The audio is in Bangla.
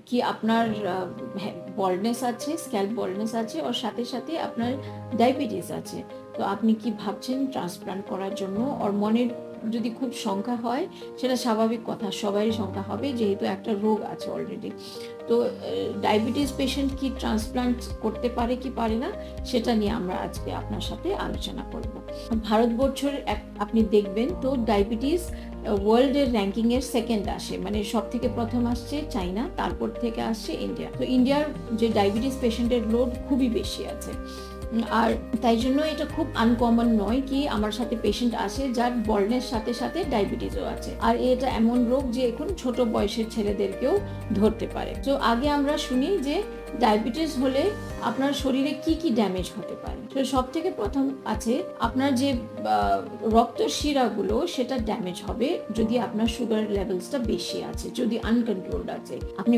কি আপনার বল্ডনেস আছে, স্ক্যাল্প বল্ডনেস আছে, ওর সাথে সাথে আপনার ডায়াবেটিস আছে। তো আপনি কি ভাবছেন ট্রান্সপ্লান্ট করার জন্য? ওর মনের যদি খুব শঙ্কা হয়, সেটা স্বাভাবিক কথা, সবারই শঙ্কা হবে যেহেতু একটা রোগ আছে অলরেডি। তো ডায়াবেটিস পেশেন্ট কি ট্রান্সপ্লান্ট করতে পারে কি পারে না, সেটা নিয়ে আমরা আজকে আপনার সাথে আলোচনা করব। ভারতবর্ষের আপনি দেখবেন তো ডায়াবেটিস ওয়ার্ল্ডের র্যাঙ্কিংয়ের সেকেন্ড আসে, মানে সব থেকে প্রথম আসছে চাইনা, তারপর থেকে আসছে ইন্ডিয়া। তো ইন্ডিয়ার যে ডায়াবেটিস পেশেন্টের লোড খুবই বেশি আছে। আর তাই জন্য এটা খুব আনকমন নয় কি আমার সাথে পেশেন্ট আসে যার বল্ডনেস সাথে সাথে ডায়াবেটিসও আছে। আর এটা এমন রোগ যে এখন ছোট বয়সের ছেলেদেরকেও ধরতে পারে। তো আগে আমরা শুনি যে ডায়াবেটিস হলে আপনার শরীরে কি কি ড্যামেজ হতে পারে। তো সব থেকে প্রথম আছে আপনার যে রক্ত শিরাগুলো, সেটা ড্যামেজ হবে যদি আপনার সুগার লেভেলসটা বেশি আছে, যদি আনকন্ট্রোলড আছে। আপনি